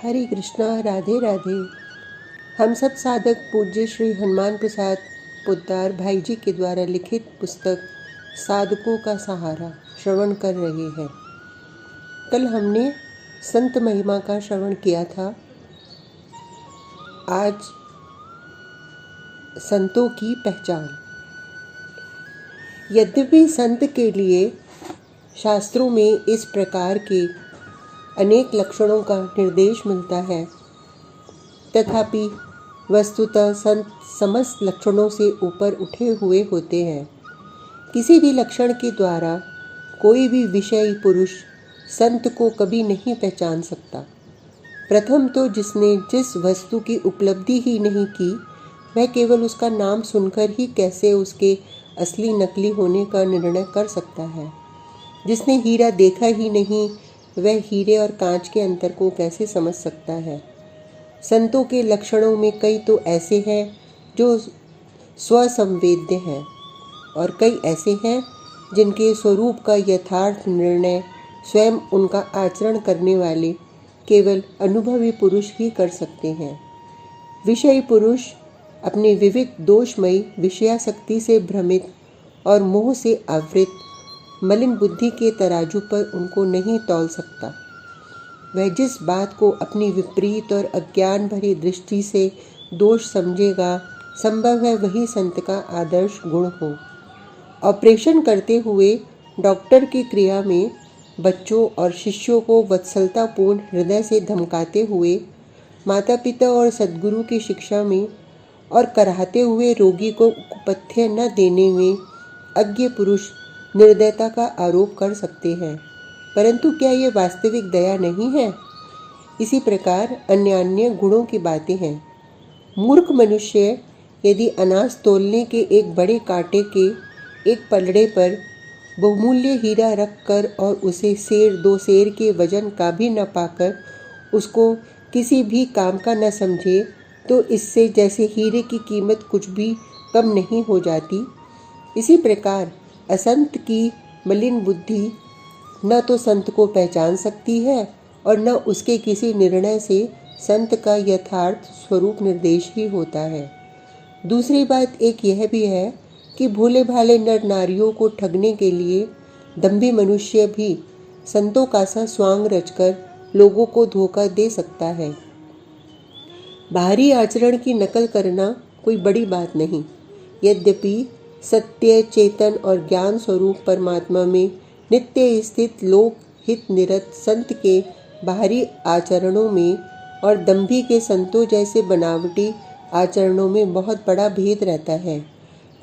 हरे कृष्णा, राधे राधे। हम सब साधक पूज्य श्री हनुमान प्रसाद पोद्दार भाई जी के द्वारा लिखित पुस्तक साधकों का सहारा श्रवण कर रहे हैं। कल हमने संत महिमा का श्रवण किया था। आज संतों की पहचान। यद्यपि संत के लिए शास्त्रों में इस प्रकार के अनेक लक्षणों का निर्देश मिलता है, तथापि वस्तुतः संत समस्त लक्षणों से ऊपर उठे हुए होते हैं। किसी भी लक्षण के द्वारा कोई भी विषयी पुरुष संत को कभी नहीं पहचान सकता। प्रथम तो जिसने जिस वस्तु की उपलब्धि ही नहीं की, वह केवल उसका नाम सुनकर ही कैसे उसके असली नकली होने का निर्णय कर सकता है। जिसने हीरा देखा ही नहीं, वह हीरे और कांच के अंतर को कैसे समझ सकता है। संतों के लक्षणों में कई तो ऐसे हैं जो स्वसंवेद्य हैं, और कई ऐसे हैं जिनके स्वरूप का यथार्थ निर्णय स्वयं उनका आचरण करने वाले केवल अनुभवी पुरुष ही कर सकते हैं। विषयी पुरुष अपने विविध दोषमयी विषयासक्ति से भ्रमित और मोह से आवृत मलिन बुद्धि के तराजू पर उनको नहीं तौल सकता। वह जिस बात को अपनी विपरीत और अज्ञान भरी दृष्टि से दोष समझेगा, संभव है वही संत का आदर्श गुण हो। ऑपरेशन करते हुए डॉक्टर की क्रिया में बच्चों और शिष्यों को वत्सलतापूर्ण हृदय से धमकाते हुए, माता पिता और सद्गुरु की शिक्षा में और कराहते हुए रोगी को कुपथ्य न देने में अज्ञ पुरुष निर्दयता का आरोप कर सकते हैं, परंतु क्या ये वास्तविक दया नहीं है? इसी प्रकार अन्य अन्य गुणों की बातें हैं। मूर्ख मनुष्य यदि अनाज तोलने के एक बड़े कांटे के एक पलड़े पर बहुमूल्य हीरा रख कर और उसे सेर दो सेर के वजन का भी न पाकर उसको किसी भी काम का न समझे, तो इससे जैसे हीरे की कीमत कुछ भी कम नहीं हो जाती, इसी प्रकार असंत की मलिन बुद्धि न तो संत को पहचान सकती है और न उसके किसी निर्णय से संत का यथार्थ स्वरूप निर्देश ही होता है। दूसरी बात एक यह भी है कि भोले भाले नर नारियों को ठगने के लिए दंभी मनुष्य भी संतों का सा स्वांग रचकर लोगों को धोखा दे सकता है। बाहरी आचरण की नकल करना कोई बड़ी बात नहीं, यद्यपि सत्य, चेतन और ज्ञान स्वरूप परमात्मा में नित्य स्थित लोक हित निरत संत के बाहरी आचरणों में और दंभी के संतों जैसे बनावटी आचरणों में बहुत बड़ा भेद रहता है।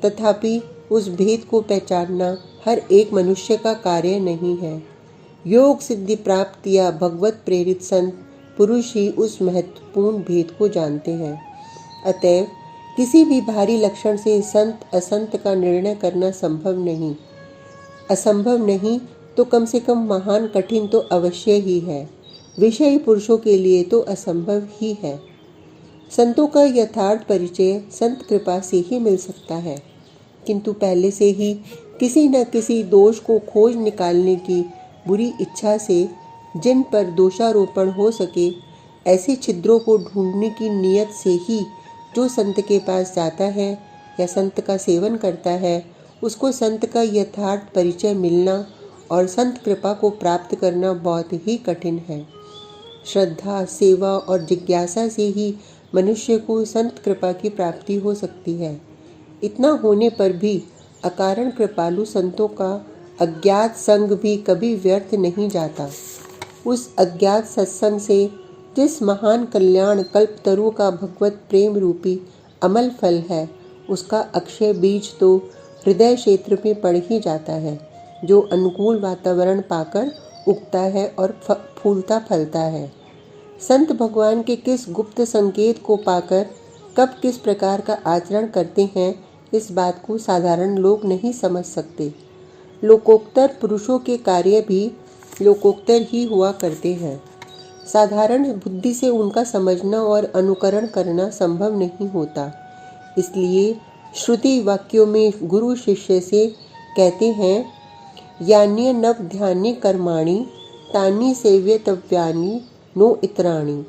तथापि उस भेद को पहचानना हर एक मनुष्य का कार्य नहीं है। योग सिद्धि प्राप्त या भगवत प्रेरित संत पुरुष ही उस महत्वपूर्ण भेद को जानते हैं। अतएव किसी भी भारी लक्षण से संत असंत का निर्णय करना संभव नहीं। असंभव नहीं तो कम से कम महान कठिन तो अवश्य ही है। विषयी पुरुषों के लिए तो असंभव ही है। संतों का यथार्थ परिचय संत कृपा से ही मिल सकता है, किंतु पहले से ही किसी न किसी दोष को खोज निकालने की बुरी इच्छा से जिन पर दोषारोपण हो सके, ऐसे छिद्रों को ढूंढने की नीयत से ही जो संत के पास जाता है या संत का सेवन करता है, उसको संत का यथार्थ परिचय मिलना और संत कृपा को प्राप्त करना बहुत ही कठिन है। श्रद्धा, सेवा और जिज्ञासा से ही मनुष्य को संत कृपा की प्राप्ति हो सकती है। इतना होने पर भी अकारण कृपालु संतों का अज्ञात संग भी कभी व्यर्थ नहीं जाता। उस अज्ञात सत्संग से जिस महान कल्याण कल्पतरु का भगवत प्रेम रूपी अमल फल है, उसका अक्षय बीज तो हृदय क्षेत्र में पड़ ही जाता है, जो अनुकूल वातावरण पाकर उगता है और फूलता फलता है। संत भगवान के किस गुप्त संकेत को पाकर कब किस प्रकार का आचरण करते हैं, इस बात को साधारण लोग नहीं समझ सकते। लोकोक्तर पुरुषों के कार्य भी लोकोक्तर ही हुआ करते हैं। साधारण बुद्धि से उनका समझना और अनुकरण करना संभव नहीं होता। इसलिए श्रुति वाक्यों में गुरु शिष्य से कहते हैं, यान्य नव ध्यान्य कर्माणि तानि सेव्यतव्यानि नो इतराणि।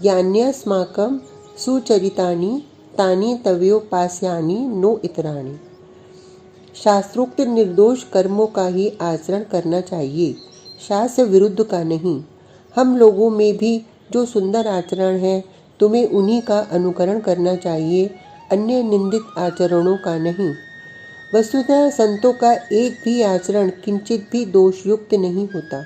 यान्यस्माकं सुचरितानि तानि तवोपास्यानि नो इतराणि। शास्त्रोक्त निर्दोष कर्मों का ही आचरण करना चाहिए, शास्त्र विरुद्ध का नहीं। हम लोगों में भी जो सुंदर आचरण है, तुम्हें उन्हीं का अनुकरण करना चाहिए, अन्य निंदित आचरणों का नहीं। वस्तुतः संतों का एक भी आचरण किंचित भी दोषयुक्त नहीं होता।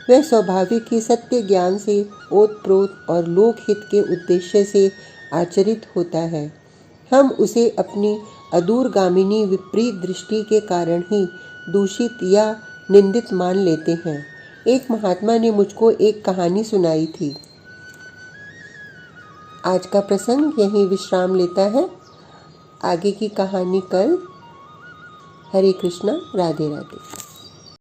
वह स्वाभाविक ही सत्य ज्ञान से ओतप्रोत और लोकहित के उद्देश्य से आचरित होता है। हम उसे अपनी अदूरगामिनी विपरीत दृष्टि के कारण ही दूषित या निंदित मान लेते हैं। एक महात्मा ने मुझको एक कहानी सुनाई थी। आज का प्रसंग यहीं विश्राम लेता है। आगे की कहानी कल। हरे कृष्णा, राधे राधे।